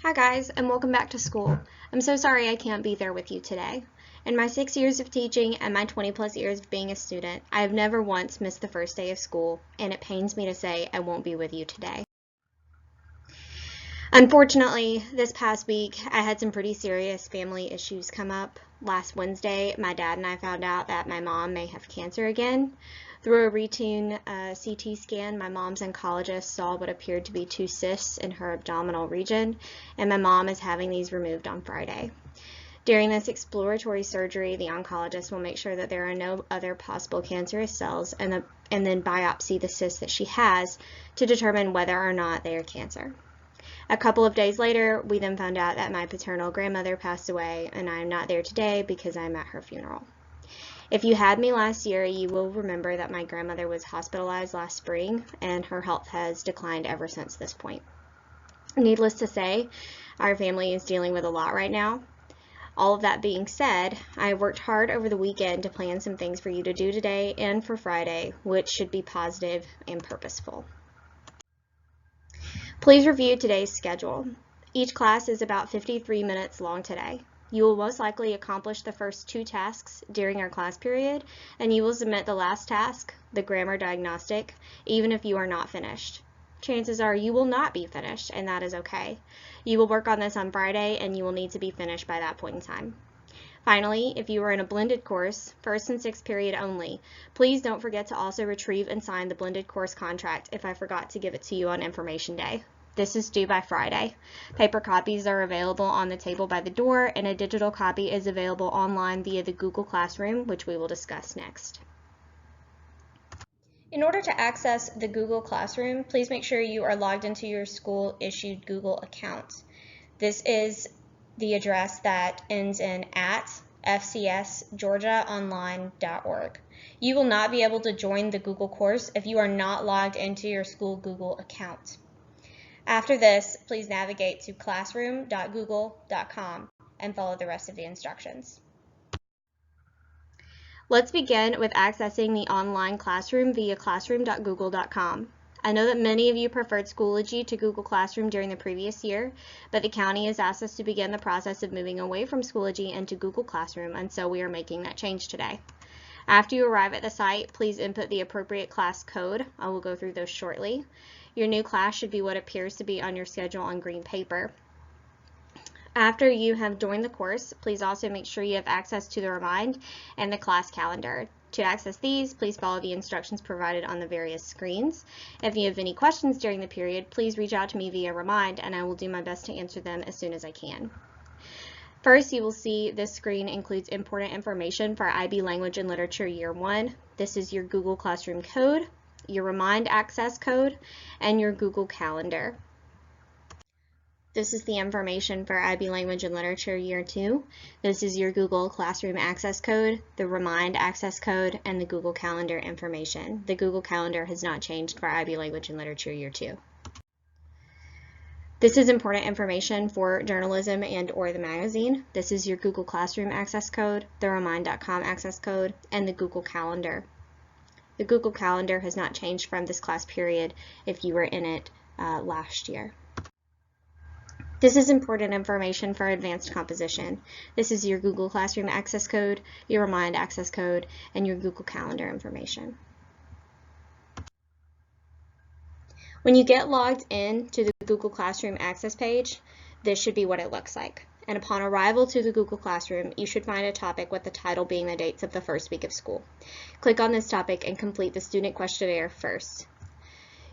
Hi guys, and welcome back to school. I'm so sorry I can't be there with you today. In my 6 years of teaching and my 20 plus years of being a student, I have never once missed the first day of school, and it pains me to say I won't be with you today. Unfortunately, this past week, I had some pretty serious family issues come up. Last Wednesday, my dad and I found out that my mom may have cancer again. Through a routine CT scan, my mom's oncologist saw what appeared to be 2 cysts in her abdominal region, and my mom is having these removed on Friday. During this exploratory surgery, the oncologist will make sure that there are no other possible cancerous cells and then biopsy the cysts that she has to determine whether or not they are cancer. A couple of days later, we then found out that my paternal grandmother passed away, and I am not there today because I'm at her funeral. If you had me last year, you will remember that my grandmother was hospitalized last spring, and her health has declined ever since this point. Needless to say, our family is dealing with a lot right now. All of that being said, I worked hard over the weekend to plan some things for you to do today and for Friday, which should be positive and purposeful. Please review today's schedule. Each class is about 53 minutes long today. You will most likely accomplish the first 2 tasks during our class period, and you will submit the last task, the grammar diagnostic, even if you are not finished. Chances are you will not be finished, and that is okay. You will work on this on Friday, and you will need to be finished by that point in time. Finally, if you are in a blended course, 1st and 6th period only, please don't forget to also retrieve and sign the blended course contract if I forgot to give it to you on Information Day. This is due by Friday. Paper copies are available on the table by the door, and a digital copy is available online via the Google Classroom, which we will discuss next. In order to access the Google Classroom, please make sure you are logged into your school-issued Google account. This is the address that ends in @fcsgeorgiaonline.org. You will not be able to join the Google course if you are not logged into your school Google account. After this, please navigate to classroom.google.com and follow the rest of the instructions. Let's begin with accessing the online classroom via classroom.google.com. I know that many of you preferred Schoology to Google Classroom during the previous year, but the county has asked us to begin the process of moving away from Schoology and to Google Classroom, and so we are making that change today. After you arrive at the site, please input the appropriate class code. I will go through those shortly. Your new class should be what appears to be on your schedule on green paper. After you have joined the course, please also make sure you have access to the Remind and the class calendar. To access these, please follow the instructions provided on the various screens. If you have any questions during the period, please reach out to me via Remind, and I will do my best to answer them as soon as I can. First, you will see this screen includes important information for IB Language and Literature Year 1. This is your Google Classroom code, your Remind access code, and your Google Calendar. This is the information for IB Language and Literature Year 2. This is your Google Classroom access code, the Remind access code, and the Google Calendar information. The Google Calendar has not changed for IB Language and Literature Year 2. This is important information for journalism and or the magazine. This is your Google Classroom access code, the Remind.com access code, and the Google Calendar. The Google Calendar has not changed from this class period if you were in it last year. This is important information for advanced composition. This is your Google Classroom access code, your Remind access code, and your Google Calendar information. When you get logged in to the Google Classroom access page, this should be what it looks like. And upon arrival to the Google Classroom, you should find a topic with the title being the dates of the first week of school. Click on this topic and complete the student questionnaire first.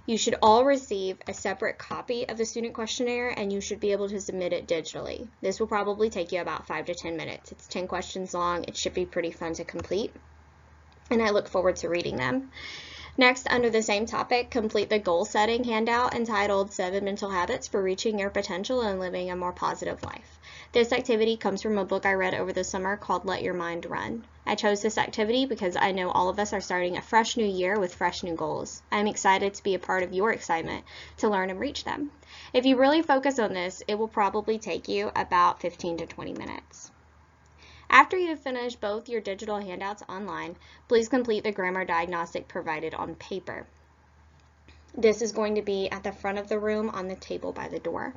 You should all receive a separate copy of the student questionnaire, and you should be able to submit it digitally. This will probably take you about 5 to 10 minutes. It's 10 questions long. It should be pretty fun to complete, and I look forward to reading them. Next, under the same topic, complete the goal setting handout entitled 7 Mental Habits for Reaching Your Potential and Living a More Positive Life. This activity comes from a book I read over the summer called Let Your Mind Run. I chose this activity because I know all of us are starting a fresh new year with fresh new goals. I'm excited to be a part of your excitement to learn and reach them. If you really focus on this, it will probably take you about 15 to 20 minutes. After you have finished both your digital handouts online, please complete the grammar diagnostic provided on paper. This is going to be at the front of the room on the table by the door.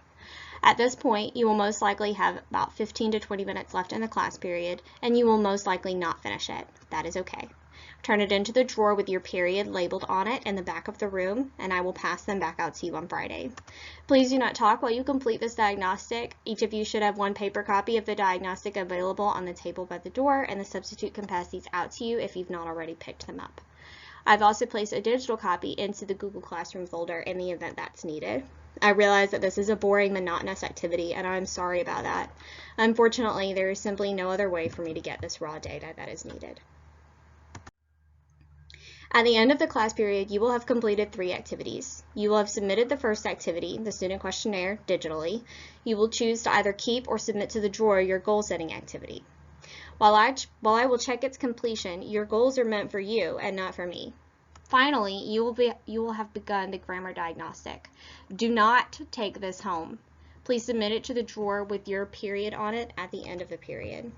At this point, you will most likely have about 15 to 20 minutes left in the class period, and you will most likely not finish it. That is okay. Turn it into the drawer with your period labeled on it in the back of the room, and I will pass them back out to you on Friday. Please do not talk while you complete this diagnostic. Each of you should have one paper copy of the diagnostic available on the table by the door, and the substitute can pass these out to you if you've not already picked them up. I've also placed a digital copy into the Google Classroom folder in the event that's needed. I realize that this is a boring, monotonous activity, and I'm sorry about that. Unfortunately, there is simply no other way for me to get this raw data that is needed. At the end of the class period, you will have completed 3 activities. You will have submitted the first activity, the student questionnaire, digitally. You will choose to either keep or submit to the drawer your goal-setting activity. While I will check its completion, your goals are meant for you and not for me. Finally, you will have begun the grammar diagnostic. Do not take this home. Please submit it to the drawer with your period on it at the end of the period.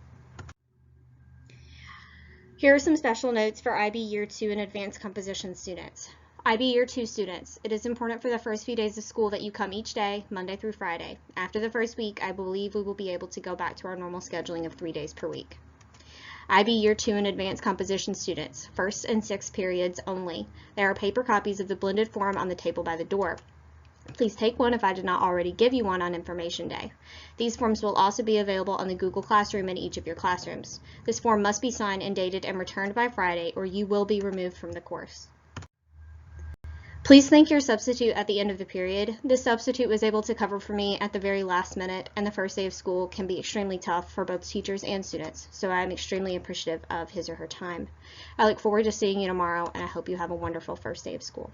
Here are some special notes for IB Year 2 and Advanced Composition students. IB Year 2 students, it is important for the first few days of school that you come each day, Monday through Friday. After the first week, I believe we will be able to go back to our normal scheduling of 3 days per week. IB Year 2 and Advanced Composition students, first and sixth periods only. There are paper copies of the blended form on the table by the door. Please take one if I did not already give you one on Information Day. These forms will also be available on the Google Classroom in each of your classrooms. This form must be signed and dated and returned by Friday, or you will be removed from the course. Please thank your substitute at the end of the period. This substitute was able to cover for me at the very last minute, and the first day of school can be extremely tough for both teachers and students, so I am extremely appreciative of his or her time. I look forward to seeing you tomorrow, and I hope you have a wonderful first day of school.